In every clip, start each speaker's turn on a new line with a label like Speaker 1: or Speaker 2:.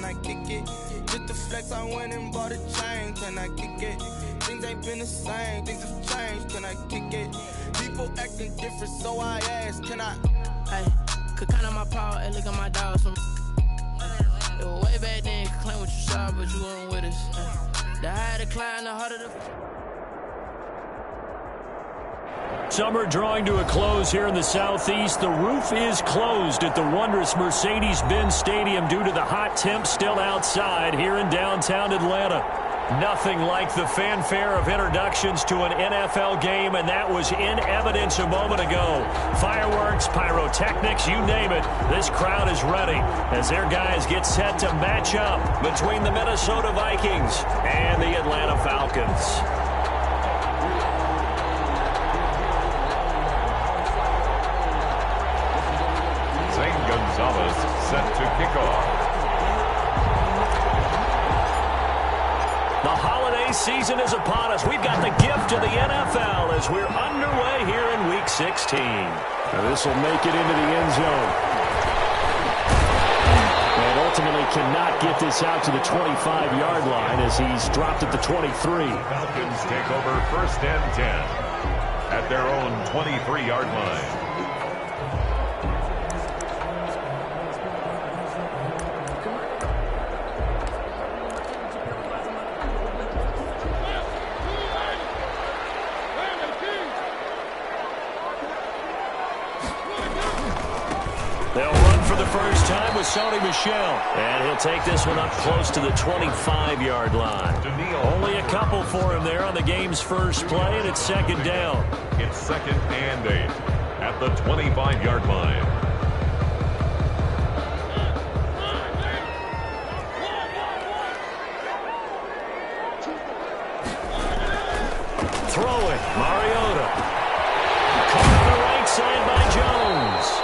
Speaker 1: I kick it? Just the flex, I went and bought a chain, can I kick it? Things ain't been the same, things have changed, can I kick it? People acting different, so I asked, can I?
Speaker 2: Hey, could count on my power, hey, look at my dogs. It was way back then, could claim what you saw, but you weren't with us. The higher the climb, the harder the...
Speaker 3: Summer drawing to a close here in the southeast. The roof is closed at the wondrous Mercedes-Benz Stadium due to the hot temps still outside here in downtown Atlanta. Nothing like the fanfare of introductions to an NFL game, and that was in evidence a moment ago. Fireworks, pyrotechnics, you name it. This crowd is ready as their guys get set to match up between the Minnesota Vikings and the Atlanta Falcons.
Speaker 4: Gonzalez set to kick off.
Speaker 3: The holiday season is upon us. We've got the gift of the NFL as we're underway here in Week 16.
Speaker 5: Now this will make it into the end zone. And ultimately cannot get this out to the 25-yard line as he's dropped at the 23.
Speaker 4: Falcons take over 1st and 10 at their own 23-yard line.
Speaker 3: Sony Michel, and he'll take this one up close to the 25-yard line. Only a couple for him there on the game's first play, and it's second down.
Speaker 4: It's 2nd and 8 at the 25-yard line.
Speaker 3: Throwing, Mariota. Caught on the right side by Jones.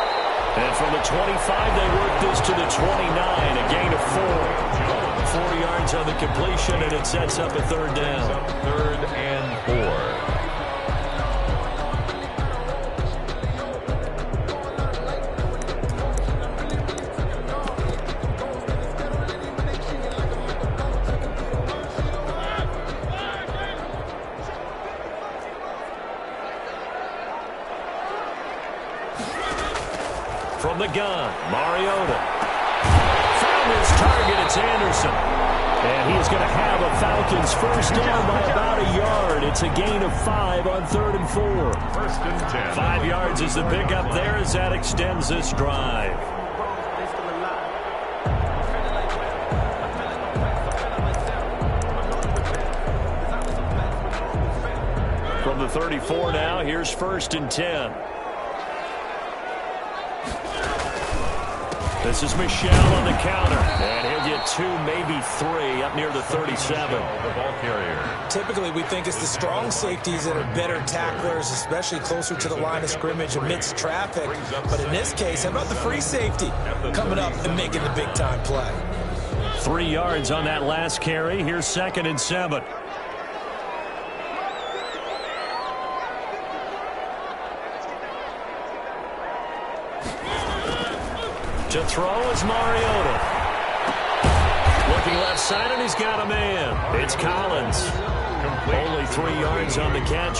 Speaker 3: And from the 25, they work this to the 29, a gain of 4. 4 yards on the completion, and it sets up a third down.
Speaker 4: 3rd and 4.
Speaker 3: From the gun, Mariota. Found his target, it's Anderson. And he is going to have a Falcons first down by about a yard. It's a gain of 5 on 3rd and 4.
Speaker 4: 1st and 10.
Speaker 3: 5 yards is the pickup there as that extends this drive. From the 34 now, here's 1st and 10. This is Michel on the counter, and he'll get 2, maybe 3 up near the 37.
Speaker 4: The ball carrier.
Speaker 6: Typically, we think it's the strong safeties that are better tacklers, especially closer to the line of scrimmage amidst traffic. But in this case, how about the free safety coming up and making the big-time play?
Speaker 3: 3 yards on that last carry. Here's 2nd and 7. To throw is Mariota. Looking left side, and he's got a man. It's Collins. Only 3 yards on the catch.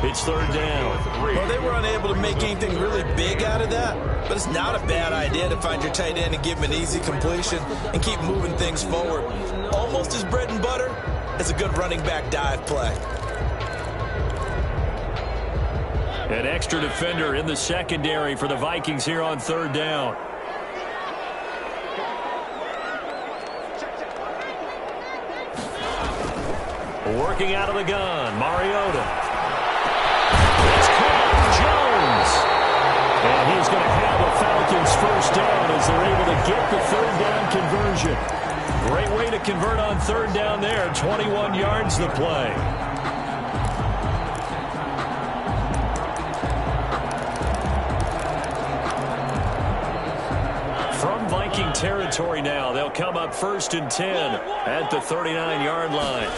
Speaker 3: It's 3rd down.
Speaker 6: Well, they were unable to make anything really big out of that, but it's not a bad idea to find your tight end and give him an easy completion and keep moving things forward. Almost as bread and butter as a good running back dive play.
Speaker 3: An extra defender in the secondary for the Vikings here on 3rd down. Working out of the gun, Mariota. It's caught, Jones. And he's going to have a Falcons first down as they're able to get the 3rd down conversion. Great way to convert on 3rd down there. 21 yards the play. From Viking territory now, they'll come up 1st and 10 at the 39-yard line.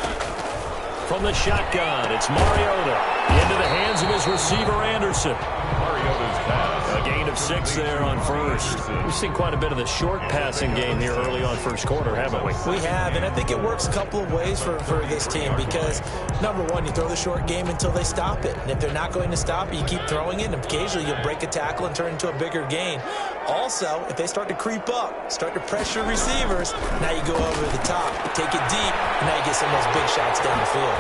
Speaker 3: From the shotgun, it's Mariota into the hands of his receiver, Anderson.
Speaker 4: Mariota's pass.
Speaker 3: A gain of 6 there on first. We've seen quite a bit of the short passing game here early on first quarter, haven't we?
Speaker 6: We have, and I think it works a couple of ways for this team because, number one, you throw the short game until they stop it. And if they're not going to stop it, you keep throwing it, and occasionally you'll break a tackle and turn into a bigger gain. Also, if they start to creep up, start to pressure receivers, now you go over the top, take it deep, and now you get some of those big shots down the field.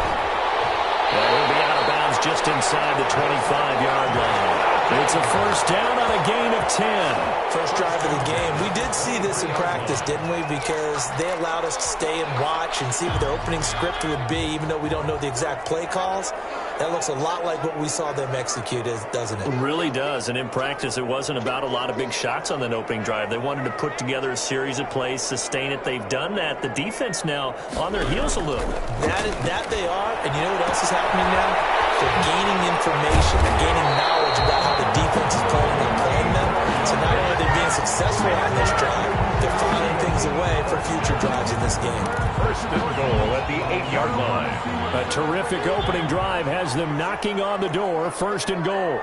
Speaker 3: Well, he'll be out of bounds just inside the 25-yard line. It's a first down on a gain of 10.
Speaker 6: First drive of the game. We did see this in practice, didn't we? Because they allowed us to stay and watch and see what their opening script would be, even though we don't know the exact play calls. That looks a lot like what we saw them execute, doesn't it?
Speaker 3: It really does. And in practice, it wasn't about a lot of big shots on that opening drive. They wanted to put together a series of plays, sustain it. They've done that. The defense now on their heels a little.
Speaker 6: That they are. And you know what else is happening now? They're gaining information. They're gaining knowledge about how the defense is planning on playing them. So not only are they being successful on this drive, they're filing things away for future drives in this game.
Speaker 4: First and goal at the 8-yard line.
Speaker 3: A terrific opening drive has them knocking on the door. First and goal.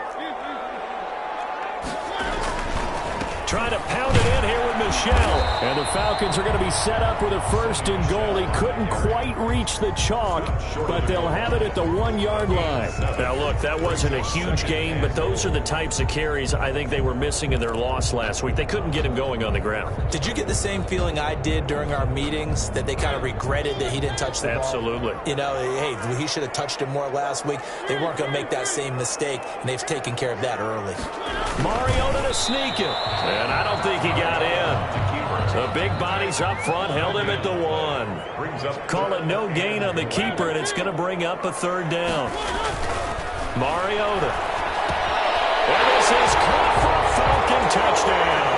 Speaker 3: Trying to pound it in here with Michelle. And the Falcons are going to be set up with a first and goal. He couldn't quite reach the chalk, but they'll have it at the 1-yard line. Now, look, that wasn't a huge gain, but those are the types of carries I think they were missing in their loss last week. They couldn't get him going on the ground.
Speaker 6: Did you get the same feeling I did during our meetings, that they kind of regretted that he didn't touch the ball?
Speaker 3: Absolutely.
Speaker 6: You know, hey, he should have touched it more last week. They weren't going to make that same mistake, and they've taken care of that early.
Speaker 3: Mariota to sneak it. And I don't think he got in. The big bodies up front held him at the 1. Call it no gain on the keeper, and it's going to bring up a third down. Mariota. And this is caught for a Falcon touchdown.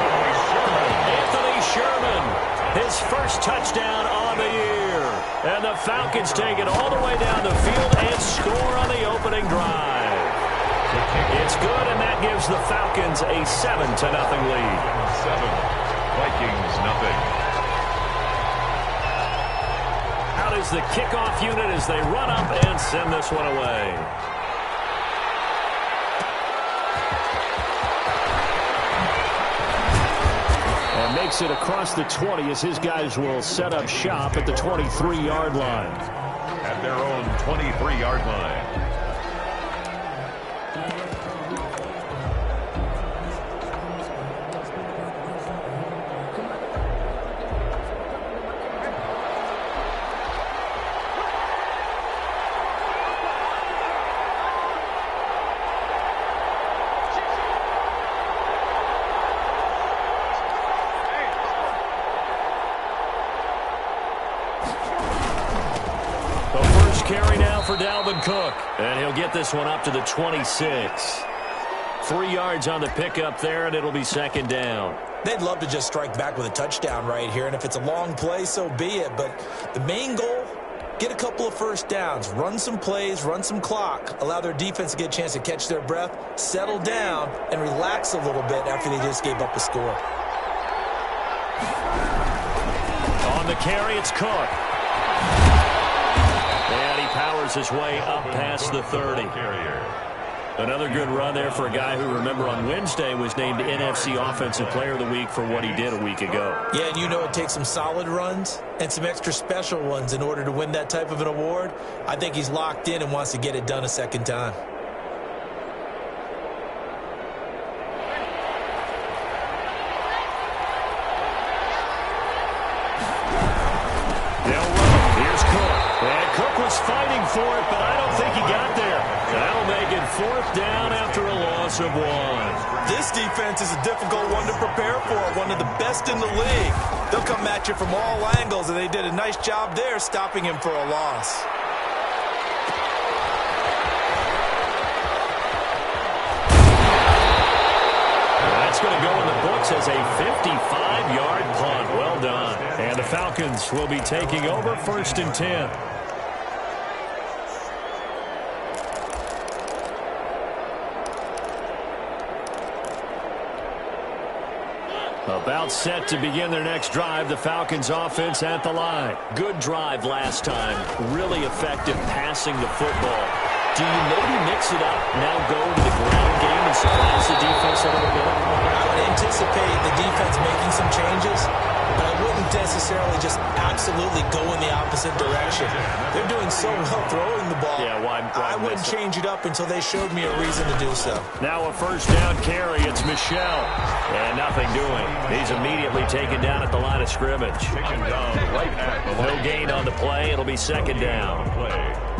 Speaker 3: Anthony Sherman, his first touchdown on the year. And the Falcons take it all the way down the field and score on the opening drive. It's good, and that gives the Falcons a 7-0 lead.
Speaker 4: 7. Vikings nothing.
Speaker 3: Out is the kickoff unit as they run up and send this one away. And makes it across the 20 as his guys will set up shop at the 23-yard line.
Speaker 4: At their own 23-yard line.
Speaker 3: Carry now for Dalvin Cook. And he'll get this one up to the 26. 3 yards on the pickup there, and it'll be second down.
Speaker 6: They'd love to just strike back with a touchdown right here, and if it's a long play, so be it. But the main goal, get a couple of first downs, run some plays, run some clock, allow their defense to get a chance to catch their breath, settle down, and relax a little bit after they just gave up a score.
Speaker 3: On the carry, it's Cook. And he powers his way up past the 30. Another good run there for a guy who, remember, on Wednesday was named NFC Offensive Player of the Week for what he did a week ago.
Speaker 6: Yeah, and you know it takes some solid runs and some extra special ones in order to win that type of an award. I think he's locked in and wants to get it done a second time.
Speaker 3: Fighting for it, but I don't think he got there. That'll make it fourth down after a loss of 1.
Speaker 6: This defense is a difficult one to prepare for, one of the best in the league. They'll come at you from all angles, and they did a nice job there stopping him for a loss.
Speaker 3: That's going to go in the books as a 55-yard punt. Well done. And the Falcons will be taking over first and 10. About set to begin their next drive. The Falcons offense at the line. Good drive last time. Really effective passing the football.
Speaker 5: Do you maybe mix it up, now go to the ground game and surprise the defense a little bit?
Speaker 6: I would anticipate the defense making some changes, but I wouldn't necessarily just absolutely go in the opposite direction. They're doing so well throwing the ball.
Speaker 5: Yeah, why
Speaker 6: I wouldn't change it up until they showed me a reason to do so.
Speaker 3: Now a first down carry. It's Michel. And nothing doing. He's immediately taken down at the line of scrimmage. No gain on the play. It'll be second down.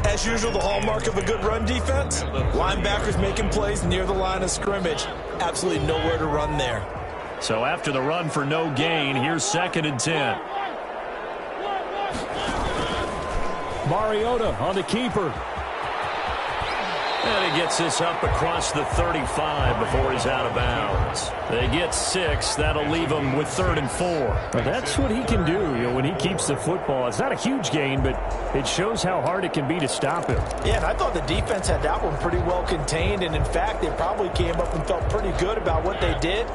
Speaker 6: As usual, the hallmark of a good run defense, linebackers making plays near the line of scrimmage. Absolutely nowhere to run there.
Speaker 3: So after the run for no gain, here's 2nd and 10.
Speaker 5: Mariota on the keeper.
Speaker 3: And he gets this up across the 35 before he's out of bounds. They get 6. That'll leave him with 3rd and 4.
Speaker 5: Well, that's what he can do, when he keeps the football. It's not a huge gain, but it shows how hard it can be to stop him.
Speaker 6: Yeah, and I thought the defense had that one pretty well contained, and in fact, they probably came up and felt pretty good about what they did.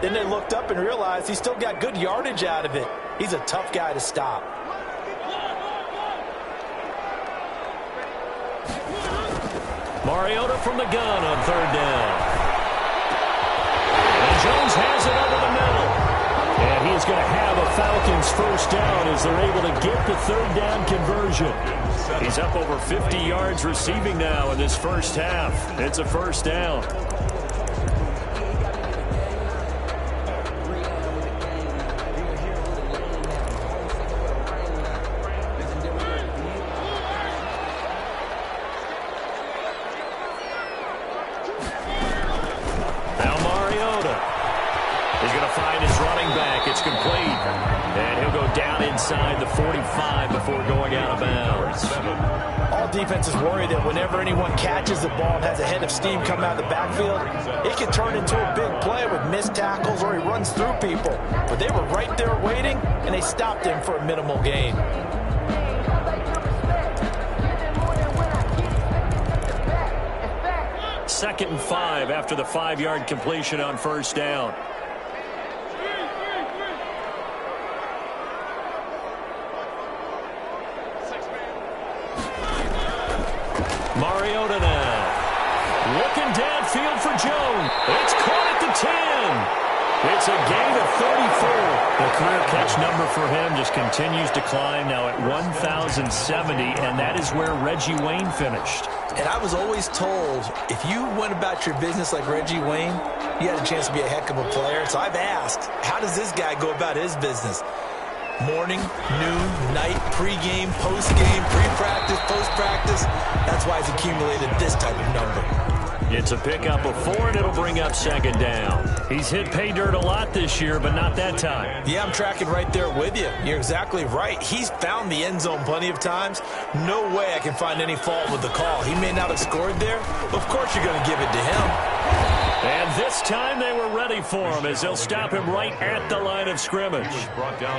Speaker 6: Then they looked up and realized he still got good yardage out of it. He's a tough guy to stop.
Speaker 3: Mariota from the gun on 3rd down. And Jones has it over the middle.
Speaker 5: And he is going to have a Falcons first down as they're able to get the 3rd down conversion.
Speaker 3: He's up over 50 yards receiving now in this first half. It's a first down. Inside the 45 before going out of bounds.
Speaker 6: All defenses worry that whenever anyone catches the ball and has a head of steam come out of the backfield, it can turn into a big play with missed tackles or he runs through people. But they were right there waiting, and they stopped him for a minimal gain.
Speaker 3: Second and 5 after the 5-yard completion on first down. Mariota now. Looking downfield for Jones. It's caught at the 10. It's a gain of 34. The career catch number for him just continues to climb, now at 1,070, and that is where Reggie Wayne finished.
Speaker 6: And I was always told, if you went about your business like Reggie Wayne, you had a chance to be a heck of a player. So I've asked, how does this guy go about his business? Morning, noon, night, pregame, postgame, pre-practice, post-practice. That's why he's accumulated this type of number.
Speaker 3: It's a pickup of 4, and it'll bring up second down. He's hit pay dirt a lot this year, but not that time.
Speaker 6: Yeah, I'm tracking right there with you. You're exactly right. He's found the end zone plenty of times. No way I can find any fault with the call. He may not have scored there, but of course you're going to give it to him.
Speaker 3: And this time they were ready for him as they'll stop him right at the line of scrimmage.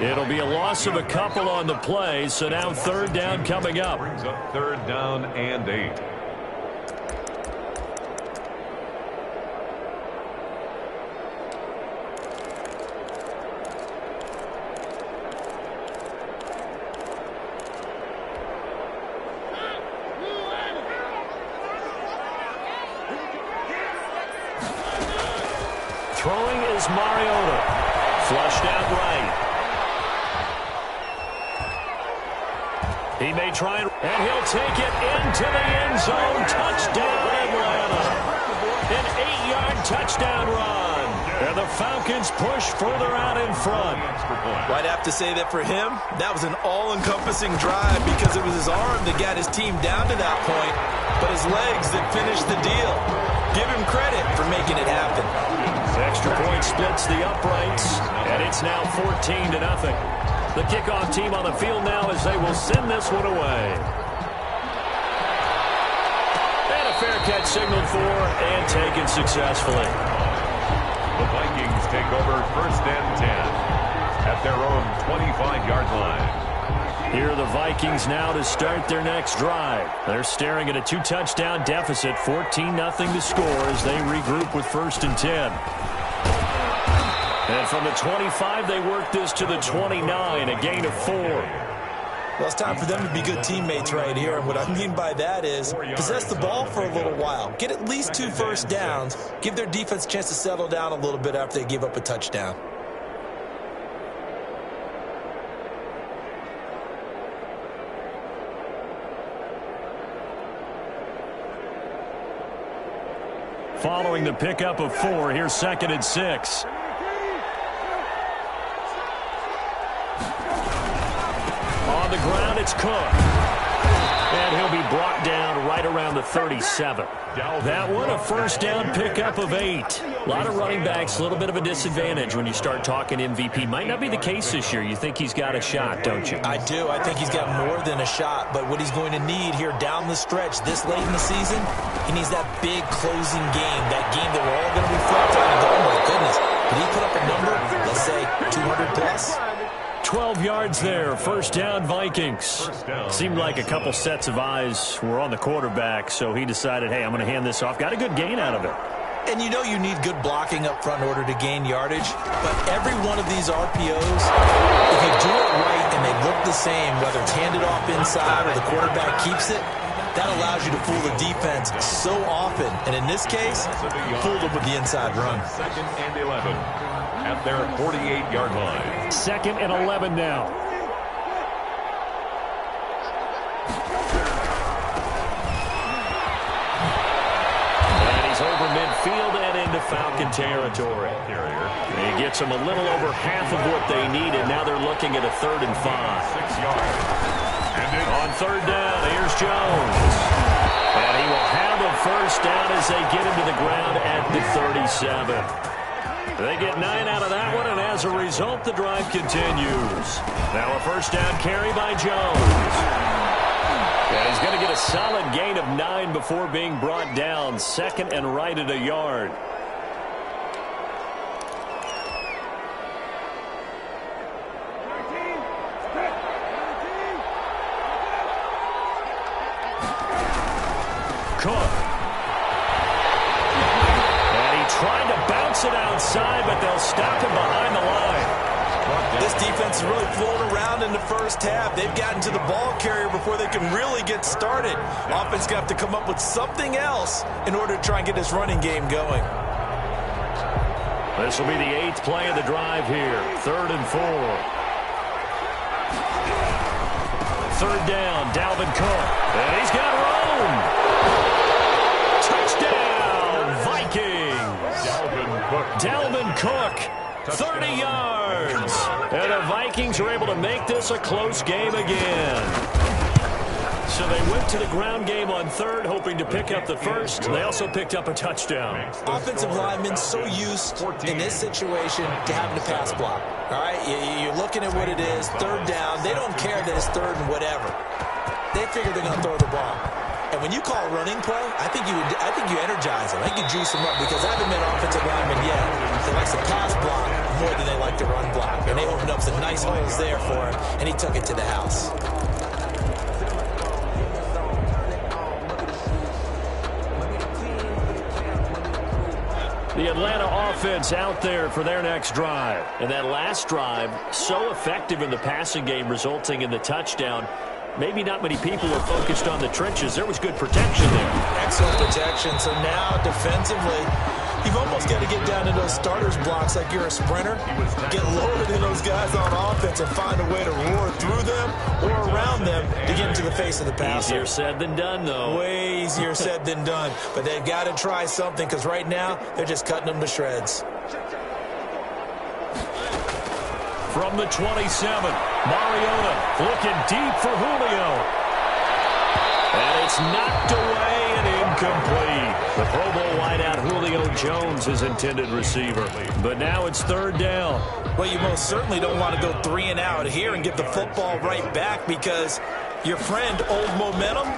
Speaker 3: It'll be a loss of a couple on the play, so now 3rd down coming up.
Speaker 4: Brings up 3rd down and 8.
Speaker 3: Throwing is Mariota. Flushed out right. He may try and he'll take it into the end zone. Touchdown, Atlanta. An 8-yard touchdown run. And the Falcons push further out in front.
Speaker 6: I'd have to say that for him, that was an all-encompassing drive because it was his arm that got his team down to that point, but his legs that finished the deal. Give him credit for making it happen.
Speaker 3: Extra point splits the uprights, and it's now 14-0. The kickoff team on the field now as they will send this one away. And a fair catch signaled for and taken successfully.
Speaker 4: The Vikings take over 1st and 10 at their own 25-yard line.
Speaker 3: Here are the Vikings now to start their next drive. They're staring at a 2-touchdown deficit, 14-0 to score as they regroup with 1st and 10. And from the 25, they work this to the 29, a gain of 4.
Speaker 6: Well, it's time for them to be good teammates right here. And what I mean by that is possess the ball for a little while. Get at least 2 first downs. Give their defense a chance to settle down a little bit after they give up a touchdown.
Speaker 3: Following the pickup of 4, here's 2nd and 6. On the ground, it's Cook. And he'll be brought down right around the 37. That one, a first down pickup of 8. A lot of running backs, a little bit of a disadvantage when you start talking MVP. Might not be the case this year. You think he's got a shot, don't you?
Speaker 6: I do. I think he's got more than a shot. But what he's going to need here down the stretch this late in the season, he needs that big closing game, that game that we're all going to reflect on and go, oh, my goodness, did he put up a number, let's say, 200 plus?
Speaker 3: 12 yards there, first down Vikings. Seemed like a couple sets of eyes were on the quarterback, so he decided, hey, I'm going to hand this off. Got a good gain out of it.
Speaker 6: And you know you need good blocking up front in order to gain yardage, but every one of these RPOs, if you do it right and they look the same, whether it's handed off inside or the quarterback keeps it, that allows you to fool the defense so often. And in this case, fooled them with the inside run.
Speaker 4: 2nd and 11 at their 48-yard line.
Speaker 3: 2nd and 11 now. And he's over midfield and into Falcon territory. He gets them a little over half of what they needed. Now they're looking at a 3rd and 5.
Speaker 4: 6 yards.
Speaker 3: On 3rd down, here's Jones. And he will have a first down as they get him to the ground at the 37. They get 9 out of that one, and as a result, the drive continues. Now a first down carry by Jones. And he's going to get a solid gain of 9 before being brought down. 2nd and right at a yard. Cook. And he tried to bounce it outside, but they'll stop him behind the line.
Speaker 6: This defense is really floating around in the first half. They've gotten to the ball carrier before they can really get started. Offense got to come up with something else in order to try and get this running game going.
Speaker 3: This will be the 8th play of the drive here. 3rd and 4. 3rd down, Dalvin Cook. And he's got room. Touchdown, Vikings. Dalvin Cook, 30 yards. And the Vikings are able to make this a close game again. So they went to the ground game on 3rd, hoping to pick up the first. They also picked up a touchdown.
Speaker 6: Offensive linemen so used in this situation to having to pass block. All right, you're looking at what it is, 3rd down. They don't care that it's 3rd and whatever. They figure they're going to throw the ball. And when you call a running play, I think you energize them. I think you juice them up because I haven't met offensive linemen yet that likes to pass block more than they like to run block. And they opened up some nice holes there for him, and he took it to the house.
Speaker 3: The Atlanta offense out there for their next drive. And that last drive, so effective in the passing game, resulting in the touchdown. Maybe not many people are focused on the trenches. There was good protection there.
Speaker 6: Excellent protection. So now, defensively, you've almost got to get down to those starters blocks like you're a sprinter. Get lower than those guys on offense and find a way to roar through them or around them to get into the face of the passer.
Speaker 3: Easier said than done, though.
Speaker 6: Way easier said than done. But they've got to try something because right now, they're just cutting them to shreds.
Speaker 3: From the 27, Mariota looking deep for Julio. And it's knocked away and incomplete. The Pro Bowl wideout Julio Jones, his intended receiver. But now it's 3rd down.
Speaker 6: Well, you most certainly don't want to go 3 and out here and get the football right back because your friend, Old Momentum,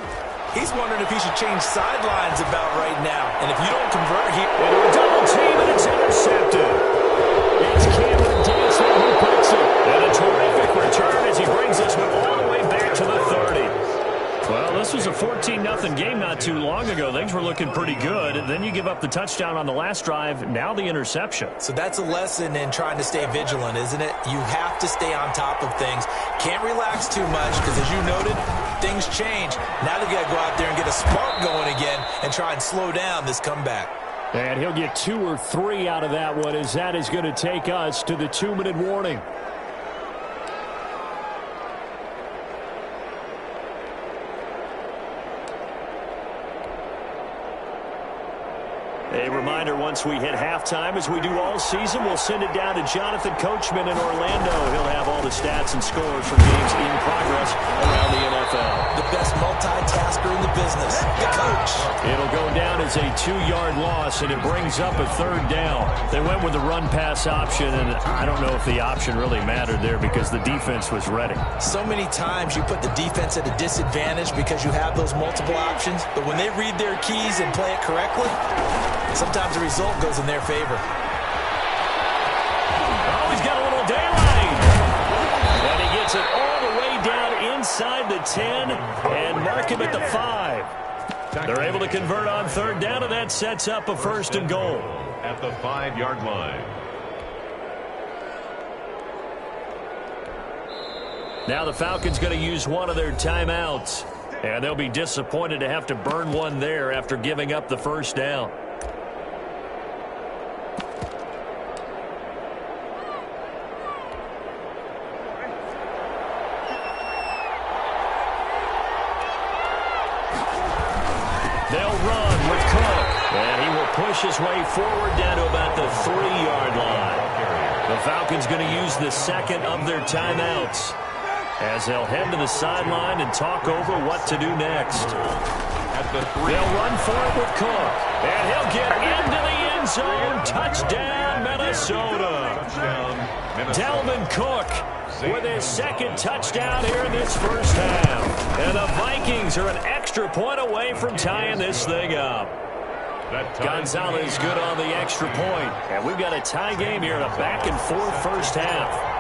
Speaker 6: he's wondering if he should change sidelines about right now. And if you don't convert here...
Speaker 3: Into a double team, and it's intercepted. It's Cameron Dantzler who picks it. And a terrific return as he brings this one all the way back to the 30. Well, this was a 14 14-0 game not too long ago. Things were looking pretty good. Then you give up the touchdown on the last drive. Now the interception.
Speaker 6: So that's a lesson in trying to stay vigilant, isn't it? You have to stay on top of things. Can't relax too much because, as you noted, things change. Now they've got to go out there and get a spark going again and try and slow down this comeback.
Speaker 5: And he'll get 2 or 3 out of that one, as that is going to take us to the 2-minute warning. A reminder, once we hit halftime, as we do all season, we'll send it down to Jonathan Coachman in Orlando. He'll have all the stats and scores from games in progress around the NFL.
Speaker 6: The best multitasker in the business, the coach.
Speaker 3: It'll go down as a 2-yard loss, and it brings up a 3rd down. They went with the run-pass option, and I don't know if the option really mattered there because the defense was ready.
Speaker 6: So many times you put the defense at a disadvantage because you have those multiple options, but when they read their keys and play it correctly, sometimes the result goes in their favor.
Speaker 3: Oh, he's got a little daylight. And he gets it all the way down inside the 10 and mark him at the 5. They're able to convert on 3rd down, and that sets up a 1st and goal.
Speaker 4: At the 5-yard line.
Speaker 3: Now the Falcons going to use one of their timeouts. And they'll be disappointed to have to burn one there after giving up the 1st down. They'll run with Cook. And he will push his way forward down to about the 3-yard line. The Falcons going to use the 2nd of their timeouts as they'll head to the sideline and talk over what to do next.
Speaker 4: At the 3.
Speaker 3: They'll run for it with Cook. And he'll get into the end zone. Touchdown, Minnesota. Dalvin Cook with his 2nd touchdown here in this 1st half. And the Vikings are an extra point away from tying this thing up. Gonzalez good on the extra point. And we've got a tie game here in a back-and-forth 1st half.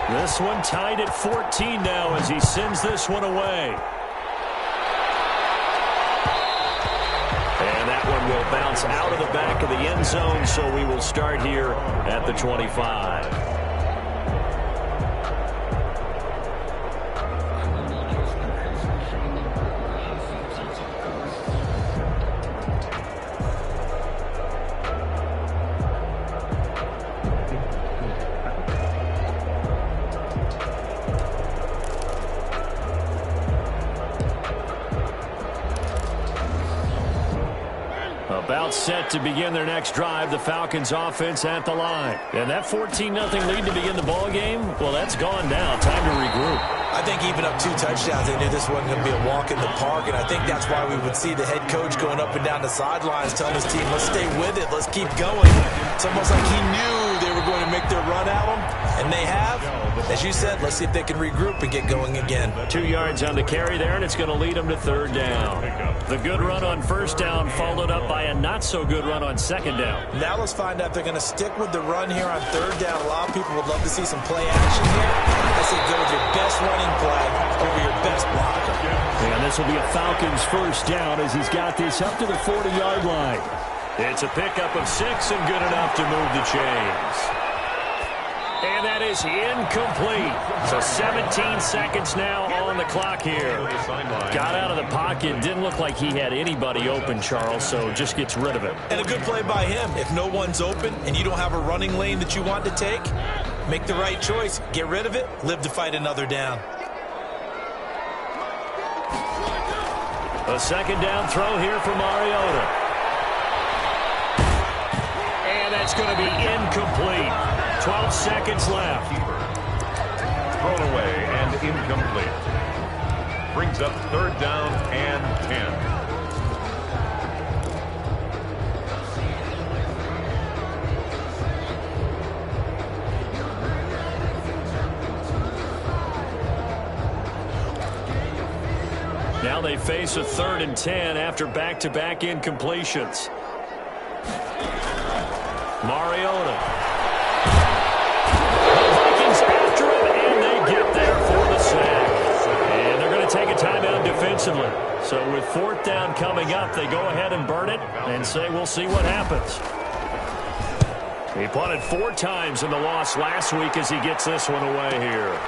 Speaker 3: This one tied at 14 now as he sends this one away. And that one will bounce out of the back of the end zone, so we will start here at the 25. About set to begin their next drive, the Falcons offense at the line. And that 14-0 lead to begin the ball game, well, that's gone now. Time to regroup.
Speaker 6: I think even up 2 touchdowns, they knew this wasn't going to be a walk in the park, and I think that's why we would see the head coach going up and down the sidelines telling his team, let's stay with it, let's keep going. It's almost like he knew they were going to make their run at him, and they have. As you said, let's see if they can regroup and get going again.
Speaker 3: 2 yards on the carry there, and it's going to lead them to 3rd down. The good run on 1st down followed up by a not-so-good run on 2nd down.
Speaker 6: Now let's find out if they're going to stick with the run here on 3rd down. A lot of people would love to see some play action here. I say go with your best running play over your best blocker.
Speaker 5: And this will be a Falcons 1st down as he's got this up to the 40-yard line.
Speaker 3: It's a pickup of 6 and good enough to move the chains. And that is incomplete. So 17 seconds now on the clock here. Got out of the pocket. Didn't look like he had anybody open, Charles, so just gets rid of it.
Speaker 6: And a good play by him. If no one's open and you don't have a running lane that you want to take, make the right choice. Get rid of it. Live to fight another down.
Speaker 3: A 2nd down throw here for Mariota. And that's going to be incomplete. 12 seconds left.
Speaker 4: Thrown away and incomplete. Brings up 3rd down and 10.
Speaker 3: Now they face a 3rd and 10 after back-to-back incompletions. Mariota. The Vikings after him, and they get there for the sack. And they're going to take a timeout defensively. So with 4th down coming up, they go ahead and burn it and say we'll see what happens. He punted 4 times in the loss last week as he gets this one away here.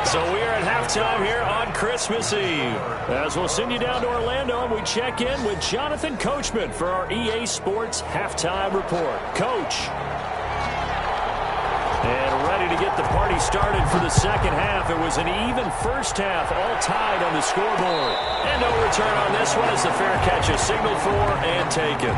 Speaker 3: So we are at halftime here on Christmas Eve. As we'll send you down to Orlando, and we check in with Jonathan Coachman for our EA Sports Halftime Report. Coach. And ready to get the party started for the second half. It was an even first half, all tied on the scoreboard. And no return on this one as the fair catch is signaled for and taken.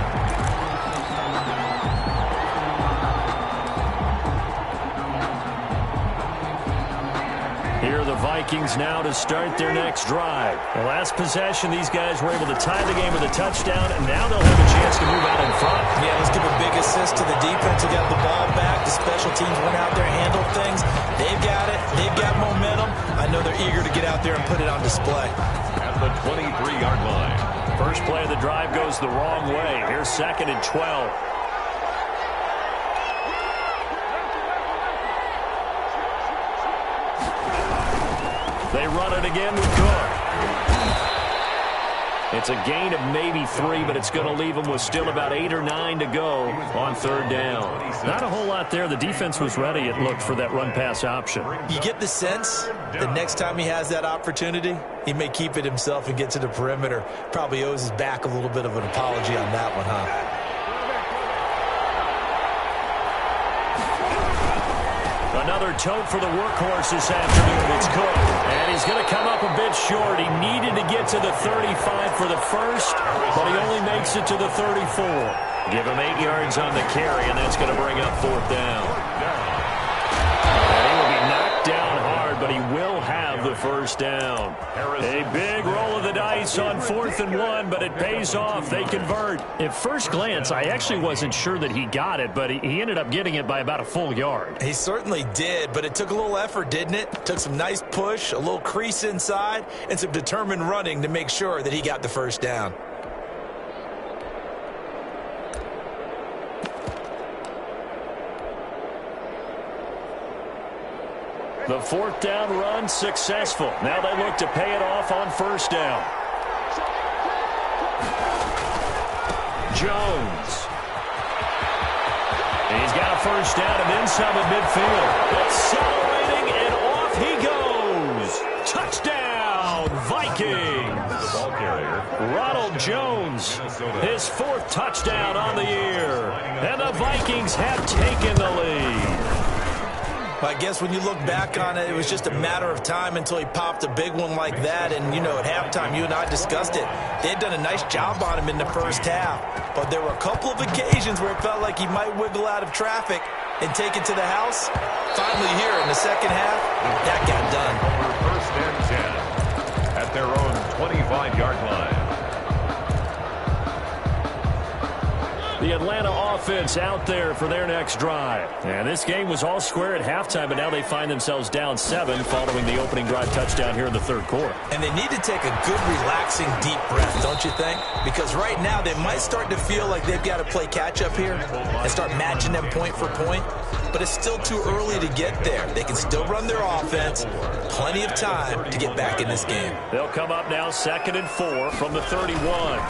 Speaker 3: Here are the Vikings now to start their next drive. The last possession, these guys were able to tie the game with a touchdown, and now they'll have a chance to move out in front.
Speaker 6: Yeah, let's give a big assist to the defense who got the ball back. The special teams went out there and handled things. They've got it. They've got momentum. I know they're eager to get out there and put it on display.
Speaker 4: At the 23-yard line.
Speaker 3: First play of the drive goes the wrong way. Here's 2nd and 12. They run it again with Cook. It's a gain of maybe 3, but it's going to leave them with still about 8 or 9 to go on 3rd down. Not a whole lot there. The defense was ready, it looked, for that run-pass option.
Speaker 6: You get the sense that next time he has that opportunity, he may keep it himself and get to the perimeter. Probably owes his back a little bit of an apology on that one, huh?
Speaker 3: Another tote for the workhorse this afternoon. It's Cook. And he's going to come up a bit short. He needed to get to the 35 for the first, but he only makes it to the 34. Give him 8 yards on the carry, and that's going to bring up 4th down. And he will be knocked down hard, but he will have the first down. A big roll of the dice on 4th and 1, but it pays off. They convert. At first glance, I actually wasn't sure that he got it, but he ended up getting it by about a full yard.
Speaker 6: He certainly did, but it took a little effort, didn't it? Took some nice push, a little crease inside, and some determined running to make sure that he got the first down.
Speaker 3: The 4th down run successful. Now they look to pay it off on 1st down. Jones. He's got a first down and then some at midfield. Accelerating, and off he goes. Touchdown, Vikings.
Speaker 4: The ball carrier.
Speaker 3: Ronald Jones, his 4th touchdown on the year. And the Vikings have taken the lead.
Speaker 6: I guess when you look back on it, it was just a matter of time until he popped a big one like that. And, you know, at halftime, you and I discussed it. They had done a nice job on him in the first half. But there were a couple of occasions where it felt like he might wiggle out of traffic and take it to the house. Finally here in the second half, that got done.
Speaker 4: Over 1st and 10 at their own 25-yard line.
Speaker 3: The Atlanta offense out there for their next drive. And this game was all square at halftime, but now they find themselves down 7 following the opening drive touchdown here in the 3rd quarter.
Speaker 6: And they need to take a good, relaxing, deep breath, don't you think? Because right now they might start to feel like they've got to play catch-up here and start matching them point for point. But it's still too early to get there. They can still run their offense. Plenty of time to get back in this game.
Speaker 3: They'll come up now 2nd and 4 from the 31.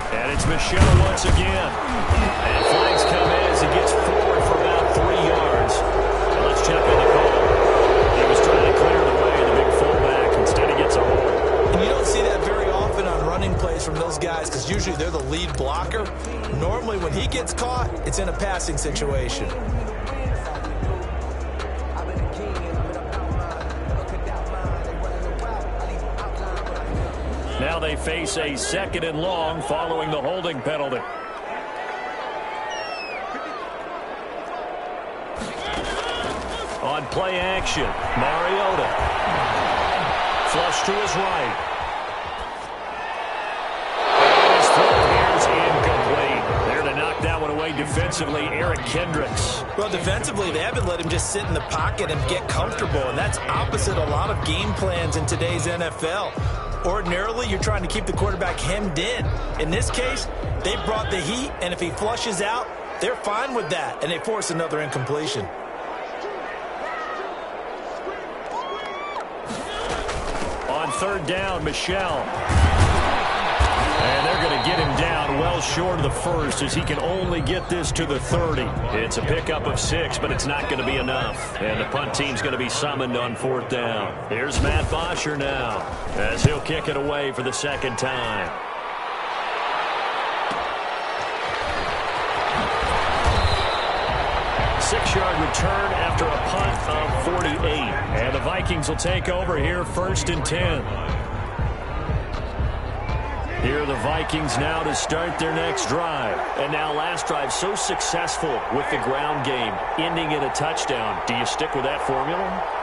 Speaker 3: And it's Michelle once again. And flags come in as he gets forward for about 3 yards. So let's check on the call. He was trying to clear the way, the big fullback. Instead, he gets a hold.
Speaker 6: And you don't see that very often on running plays from those guys because usually they're the lead blocker. Normally, when he gets caught, it's in a passing situation.
Speaker 3: Now they face a 2nd and long following the holding penalty. On play action, Mariota. Flush to his right. And his throw here's incomplete. There to knock that one away defensively, Eric Kendricks.
Speaker 6: Well, defensively, they haven't let him just sit in the pocket and get comfortable, and that's opposite a lot of game plans in today's NFL. Ordinarily, you're trying to keep the quarterback hemmed in. In this case, they brought the heat, and if he flushes out, they're fine with that, and they force another incompletion.
Speaker 3: third down, Michel. And they're going to get him down well short of the first as he can only get this to the 30. It's a pickup of 6, but it's not going to be enough. And the punt team's going to be summoned on fourth down. Here's Matt Bosher now as he'll kick it away for the second time. Six-yard return after a punt of 48. And the Vikings will take over here first and 10. Here are the Vikings now to start their next drive. And now last drive so successful with the ground game, ending in a touchdown. Do you stick with that formula?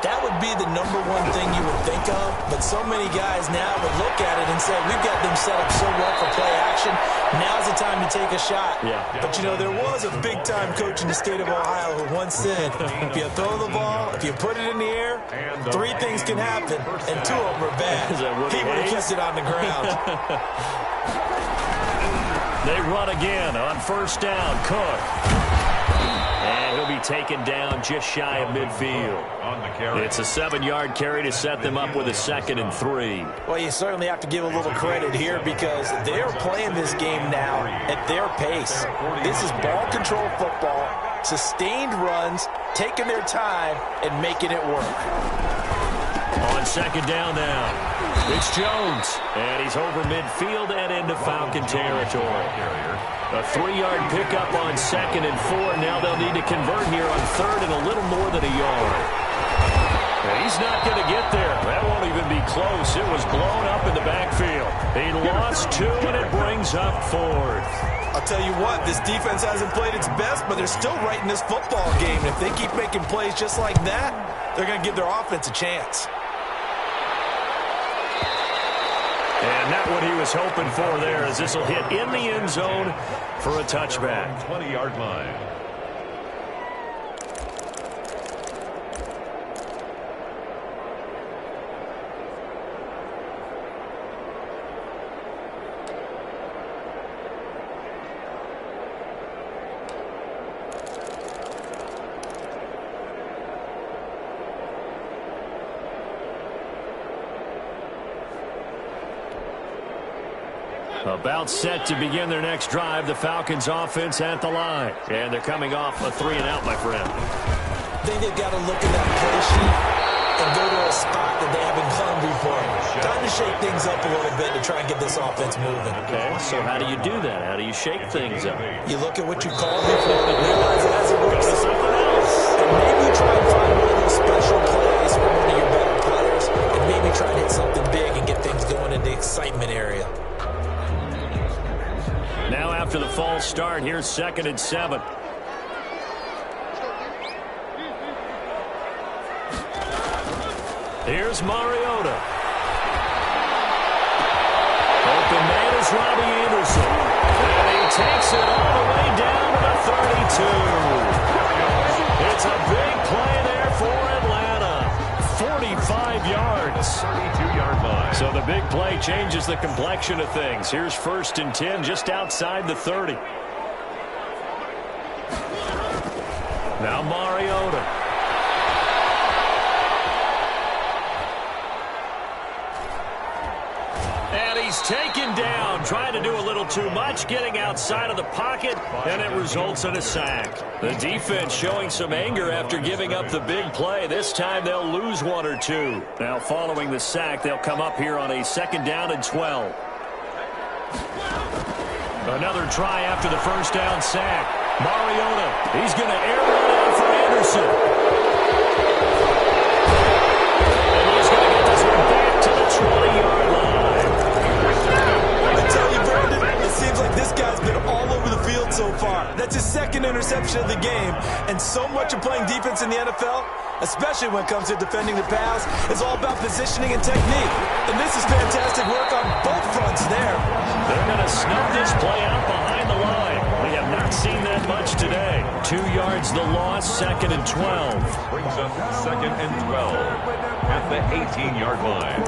Speaker 6: That would be the number one thing you would think of, but so many guys now would look at it and say, we've got them set up so well for play action. Now's the time to take a shot.
Speaker 3: Yeah.
Speaker 6: But, you know, there was a big-time coach in the state of Ohio who once said, if you throw the ball, if you put it in the air, 3 things can happen, and 2 of them are bad. He would have kept it on the ground.
Speaker 3: They run again on first down. Cook. And he'll be taken down just shy of midfield. It's a 7-yard carry to set them up with a 2nd and 3.
Speaker 6: Well, you certainly have to give a little credit here because they're playing this game now at their pace. This is ball control football, sustained runs, taking their time, and making it work.
Speaker 3: On second down now, it's Jones. And he's over midfield and into Falcon territory. A 3-yard pickup on 2nd and 4. Now they'll need to convert here on 3rd and a little more than a yard. He's not going to get there. That won't even be close. It was blown up in the backfield. He lost 2, and it brings up 4th.
Speaker 6: I'll tell you what, this defense hasn't played its best, but they're still right in this football game. And if they keep making plays just like that, they're going to give their offense a chance.
Speaker 3: And not what he was hoping for there, as this will hit in the end zone for a touchback.
Speaker 4: 20-yard line.
Speaker 3: About set to begin their next drive, the Falcons offense at the line. And they're coming off a 3-and-out, my friend.
Speaker 6: I think they've got to look at that play sheet and go to a spot that they haven't gone before. Time to shake things up a little bit to try and get this offense moving.
Speaker 3: Okay, so how do you do that? How do you shake things up?
Speaker 6: You look at what you called before and realize it hasn't worked for something else. And maybe try and find one of those special plays from one of your better players and maybe try and hit something big and get things going in the excitement area.
Speaker 3: Now after the false start, here's 2nd and 7. Here's Mariota. Open man is Robbie Anderson. And he takes it all the way down to the 32. It's a big play there for Atlanta. 45 yards.
Speaker 4: 32-yard line.
Speaker 3: So the big play changes the complexion of things. Here's 1st and 10 just outside the 30. Now Mariota. And he's taken down, trying to do a little too much, getting outside of the pocket, and it results in a sack. The defense showing some anger after giving up the big play. This time they'll lose 1 or 2. Now following the sack, they'll come up here on a 2nd down and 12. Another try after the first down sack. Mariota, he's going to air one out for Anderson. And he's going to get this one back to the 20-yard line.
Speaker 6: I tell you, Brandon, it seems like this guy's been all over the field so far. That's his 2nd interception of the game. And so much of playing defense in the NFL, especially when it comes to defending the pass, is all about positioning and technique. And this is fantastic work on both fronts there.
Speaker 3: They're going to snub this play out behind the line. We have not seen that much today. 2 yards the loss, 2nd and 12.
Speaker 4: Brings up 2nd and 12 at the 18-yard line.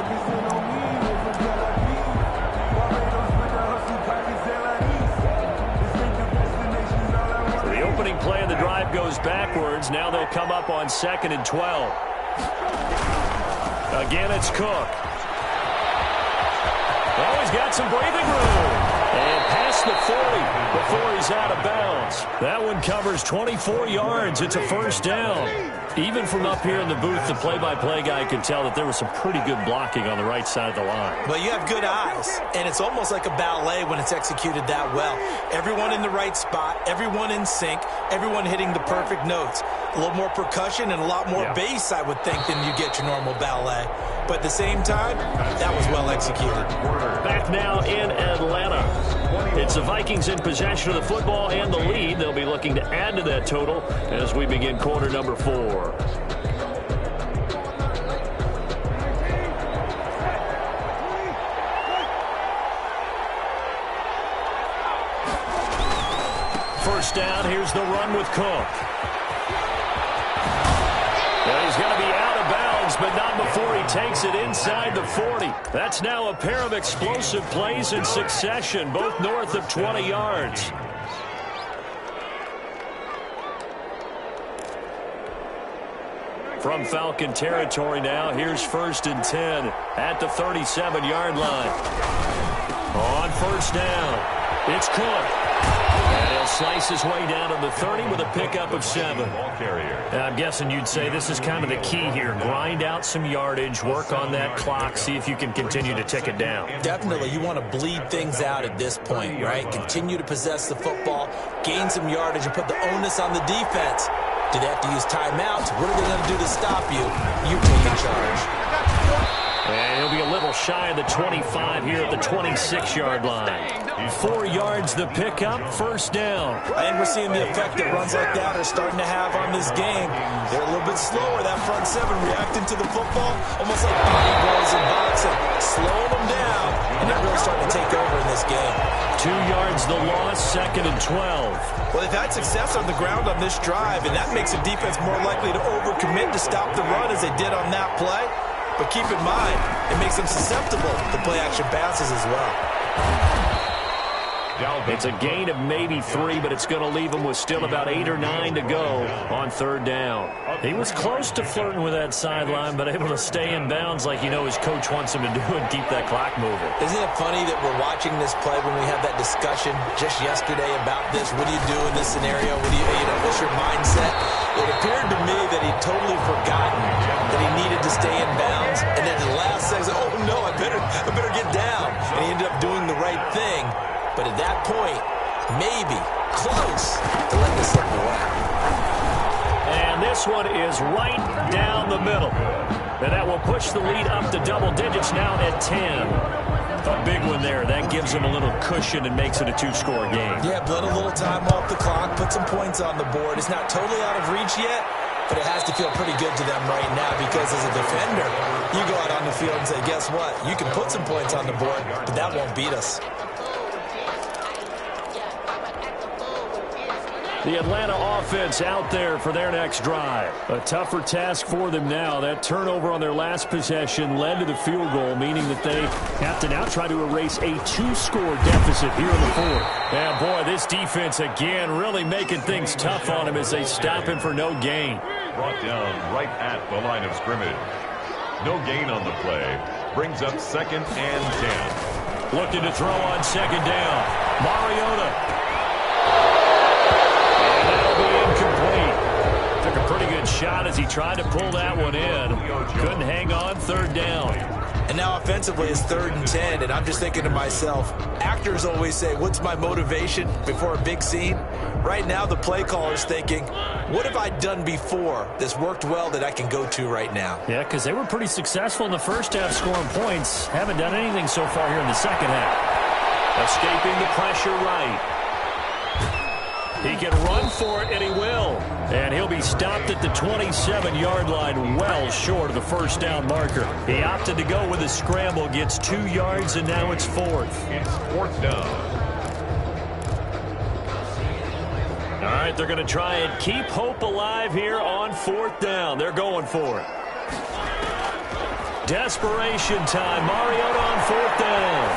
Speaker 3: The opening play of the drive goes backwards. Now they'll come up on 2nd and 12. Again, it's Cook. Oh, he's got some breathing room. And past the 40 before he's out of bounds. That one covers 24 yards. It's a first down. Even from up here in the booth, the play-by-play guy could tell that there was some pretty good blocking on the right side of the line.
Speaker 6: Well, you have good eyes, and it's almost like a ballet when it's executed that well. Everyone in the right spot, everyone in sync, everyone hitting the perfect notes. A little more percussion and a lot more bass, I would think, than you get your normal ballet. But at the same time, that was well executed.
Speaker 3: Back now in Atlanta. It's the Vikings in possession of the football and the lead. They'll be looking to add to that total as we begin quarter number 4. First down, here's the run with Cook. Well, he's going to be out of bounds, but not before he takes it inside the 40. That's now a pair of explosive plays in succession, both north of 20 yards. From Falcon territory now, here's 1st and 10 at the 37-yard line. On first down, it's Cook. And he'll slice his way down to the 30 with a pickup of 7. I'm guessing you'd say this is kind of the key here. Grind out some yardage, work on that clock, see if you can continue to tick it down.
Speaker 6: Definitely, you want to bleed things out at this point, right? Continue to possess the football, gain some yardage, and put the onus on the defense. Do they have to use timeouts? What are they going to do to stop you? You're taking charge.
Speaker 3: And he'll be a little shy of the 25 here at the 26-yard line. 4 yards the pickup, first down.
Speaker 6: I think we're seeing the effect that runs like that are starting to have on this game. They're a little bit slower, that front 7, reacting to the football, almost like body blows in boxing, slowing them down, and they're really starting to take over in this game.
Speaker 3: 2 yards the loss, 2nd and 12.
Speaker 6: Well, they've had success on the ground on this drive, and that makes the defense more likely to overcommit to stop the run as they did on that play. But keep in mind, it makes them susceptible to play-action passes as well.
Speaker 3: It's a gain of maybe 3, but it's going to leave him with still about 8 or 9 to go on 3rd down. He was close to flirting with that sideline, but able to stay in bounds like you know his coach wants him to do and keep that clock moving.
Speaker 6: Isn't it funny that we're watching this play when we had that discussion just yesterday about this? What do you do in this scenario? What do you know, what's your mindset? It appeared to me that he'd totally forgotten that he needed to stay in bounds, and then the last second, oh no, I better get down. And he ended up doing the right thing. But at that point, maybe close to letting this slip away.
Speaker 3: And this one is right down the middle. And that will push the lead up to double digits now at 10. A big one there. That gives them a little cushion and makes it a 2-score game.
Speaker 6: Yeah, bled a little time off the clock, put some points on the board. It's not totally out of reach yet, but it has to feel pretty good to them right now because as a defender, you go out on the field and say, guess what? You can put some points on the board, but that won't beat us.
Speaker 3: The Atlanta offense out there for their next drive. A tougher task for them now. That turnover on their last possession led to the field goal, meaning that they have to now try to erase a 2-score deficit here in the 4th. Yeah, boy, this defense again really making things tough on him as they stop him for no gain.
Speaker 4: Brought down right at the line of scrimmage. No gain on the play. Brings up 2nd and 10.
Speaker 3: Looking to throw on 2nd down. Mariota. Incomplete. Took a pretty good shot as he tried to pull that one in. Couldn't hang on, 3rd down.
Speaker 6: And now offensively it's 3rd and 10, and I'm just thinking to myself, actors always say, what's my motivation before a big scene? Right now the play caller's thinking, what have I done before that's worked well that I can go to right now?
Speaker 3: Yeah, because they were pretty successful in the first half scoring points. Haven't done anything so far here in the second half. Escaping the pressure right. He can run for it, and he will. And he'll be stopped at the 27-yard line, well short of the first down marker. He opted to go with a scramble, gets 2 yards, and now it's 4th.
Speaker 4: It's 4th down.
Speaker 3: All right, they're going to try and keep hope alive here on 4th down. They're going for it. Desperation time. Mariota on 4th down.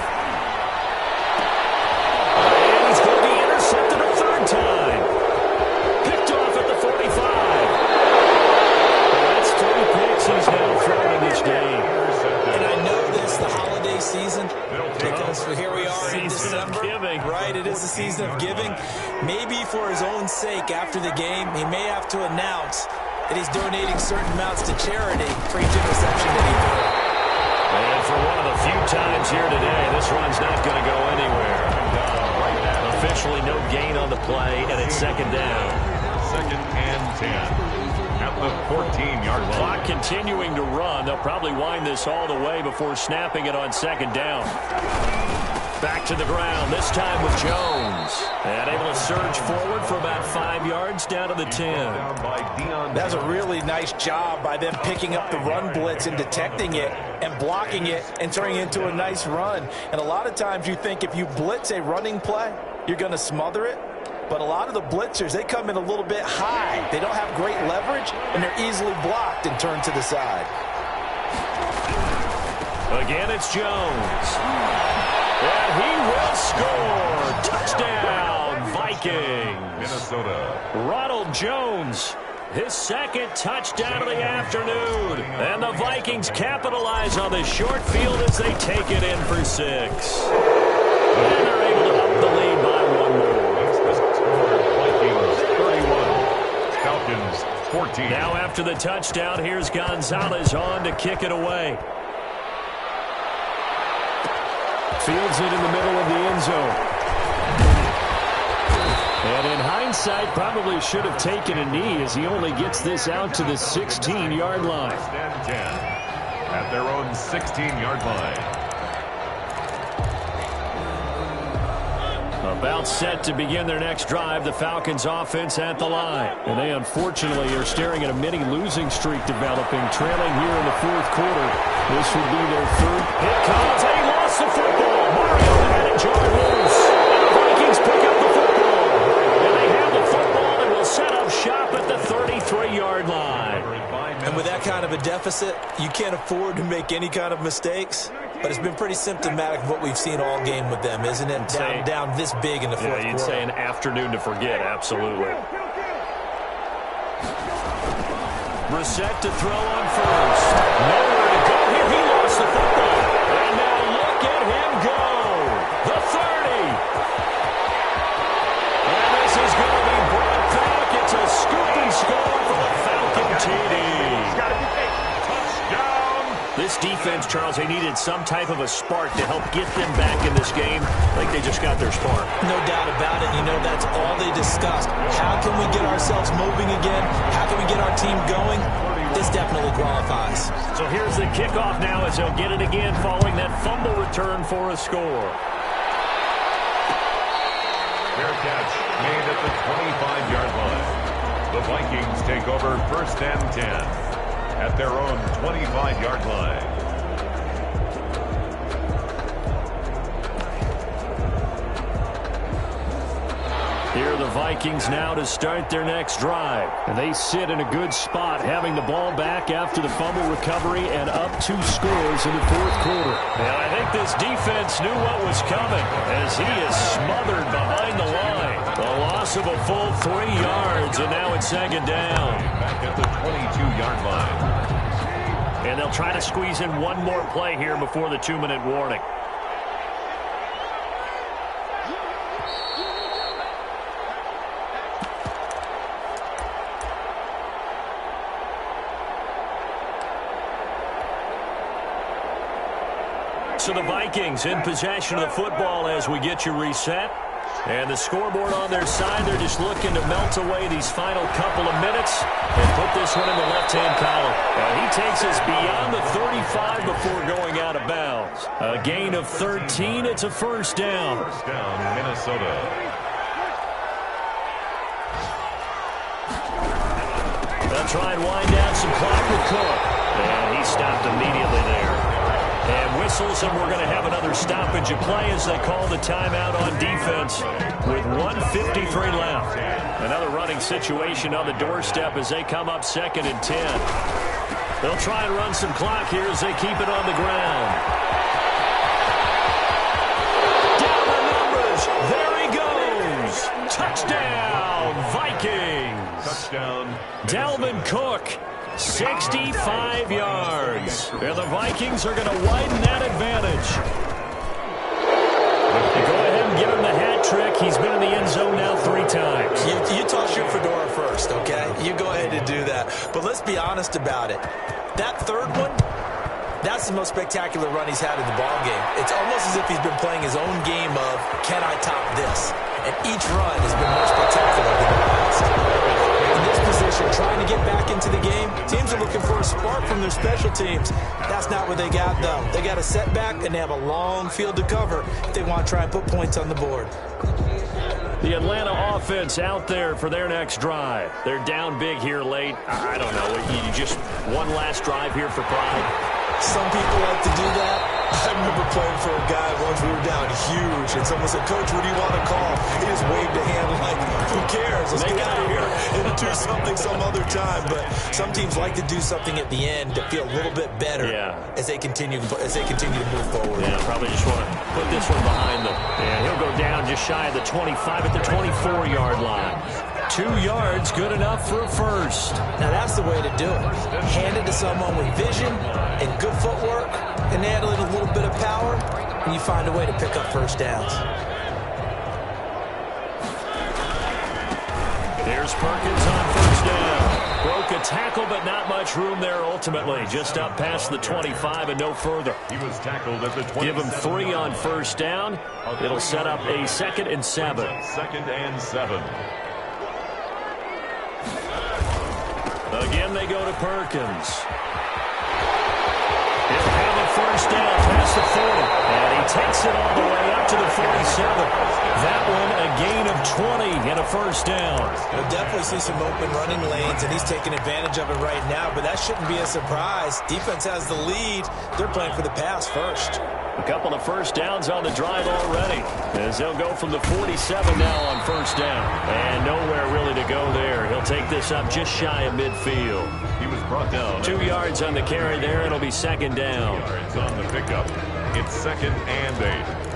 Speaker 3: And he's going to be intercepted a 3rd time. Picked off at the 45. That's 3 picks he's now thrown in this game.
Speaker 6: And I know this, the holiday season, they
Speaker 3: giving.
Speaker 6: Right, it is a season of giving. Maybe for his own sake after the game, he may have to announce that he's donating certain amounts to charity for each interception that he threw.
Speaker 3: And for one of the few times here today, this run's not going to go anywhere. Officially no gain on the play, and it's second down.
Speaker 4: Second and 10. At the 14-yard line.
Speaker 3: Clock continuing to run. They'll probably wind this all the way before snapping it on second down. Back to the ground, this time with Jones. And able to surge forward for about 5 yards down to the 10.
Speaker 6: That was a really nice job by them picking up the run blitz and detecting it and blocking it and turning it into a nice run. And a lot of times you think if you blitz a running play, you're going to smother it. But a lot of the blitzers, they come in a little bit high. They don't have great leverage, and they're easily blocked and turned to the side.
Speaker 3: Again, it's Jones. And he will score. Touchdown, Vikings.
Speaker 4: Minnesota.
Speaker 3: Ronald Jones, his second touchdown of the afternoon. And the Vikings capitalize on this short field as they take it in for 6. And they're able to up the lead by 1 more.
Speaker 4: Vikings 31. Falcons 14.
Speaker 3: Now after the touchdown, here's Gonzalez on to kick it away. Fields it in the middle of the end zone. And in hindsight, probably should have taken a knee as he only gets this out to the 16-yard line.
Speaker 4: First and 10 at their own 16-yard line.
Speaker 3: About set to begin their next drive, the Falcons offense at the line. And they unfortunately are staring at a mini losing streak developing, trailing here in the fourth quarter. This would be their third. Here comes, and he lost the football. Mario had it jarred loose. And the Vikings pick up the football. And they have the football and will set up shop at the 33-yard line.
Speaker 6: And with that kind of a deficit, you can't afford to make any kind of mistakes. But it's been pretty symptomatic of what we've seen all game with them, isn't it? Down this big in the fourth quarter.
Speaker 3: Yeah, you'd say an afternoon to forget, absolutely. Brissett to throw on first. Nowhere to go here. He lost the football. And now look at him go. The 30. And this is going to be brought back. It's a scoop and score for the Falcon TD. This defense, Charles, they needed some type of a spark to help get them back in this game. I think they just got their spark.
Speaker 6: No doubt about it. You know, that's all they discussed. How can we get ourselves moving again? How can we get our team going? This definitely qualifies.
Speaker 3: So here's the kickoff now as they'll get it again following that fumble return for a score.
Speaker 4: Fair catch made at the 25-yard line. The Vikings take over first and 10. At their own 25-yard line.
Speaker 3: Here are the Vikings now to start their next drive. And they sit in a good spot, having the ball back after the fumble recovery and up 2 scores in the fourth quarter. And I think this defense knew what was coming as he is smothered behind the line. A loss of a full 3 yards, and now it's second down.
Speaker 4: Back at the 22-yard line.
Speaker 3: And they'll try to squeeze in one more play here before the 2-minute warning. So the Vikings in possession of the football as we get you reset. And the scoreboard on their side, they're just looking to melt away these final couple of minutes and put this one in the left-hand column. He takes us beyond the 35 before going out of bounds. A gain of 13, it's a first down.
Speaker 4: First down, Minnesota.
Speaker 3: They'll try and wind down some clock with Cook. And he stopped immediately there. And whistles, and we're going to have another stoppage of play as they call the timeout on defense with 1:53 left. Another running situation on the doorstep as they come up second and 10. They'll try and run some clock here as they keep it on the ground. Down the numbers. There he goes. Touchdown, Vikings.
Speaker 4: Touchdown.
Speaker 3: Dalvin Cook. 65 yards. And the Vikings are going to widen that advantage. They go ahead and and give him the hat trick. He's been in the end zone now 3 times.
Speaker 6: You toss your fedora first, okay? You go ahead and do that. But let's be honest about it. That third one, that's the most spectacular run he's had in the ballgame. It's almost as if he's been playing his own game of, can I top this? And each run has been more spectacular than the last. In this position, trying to get back into the game, teams are looking for a spark from their special teams. That's not what they got, though. They got a setback, and they have a long field to cover if they want to try and put points on the board.
Speaker 3: The Atlanta offense out there for their next drive. They're down big here late. I don't know. You just one last drive here for pride.
Speaker 6: Some people like to do that. I remember playing for a guy once. We were down huge, and someone said, "Coach, what do you want to call?" He just waved a hand like, who cares? Let's get out of here and do something some other time. But some teams like to do something at the end to feel a little bit better as they continue to move forward.
Speaker 3: Yeah, probably just want to put this one behind them. And he'll go down just shy of the 25 at the 24-yard line. 2 yards, good enough for a first.
Speaker 6: Now that's the way to do it. Hand it to someone with vision and good footwork, and add a little bit of power, and you find a way to pick up first downs.
Speaker 3: Here's Perkins on first down. Broke a tackle, but not much room there ultimately. Just up past the 25 and no further.
Speaker 4: He was tackled at the 27.
Speaker 3: Give him 3 on first down. It'll set up a 2nd and 7.
Speaker 4: 2nd and 7.
Speaker 3: Again, they go to Perkins. He'll have a first down past the 40. And he takes it all the way up to the 47. That one a gain of 20 and a first down.
Speaker 6: We'll definitely see some open running lanes, and he's taking advantage of it right now, but that shouldn't be a surprise. Defense has the lead. They're playing for the pass first.
Speaker 3: A couple of first downs on the drive already, as they'll go from the 47 now on first down. And nowhere really to go there. He'll take this up just shy of midfield.
Speaker 4: He was brought down.
Speaker 3: 2 yards on the carry there. It'll be 2nd down.
Speaker 4: 2 yards on the pickup. It's 2nd and 8.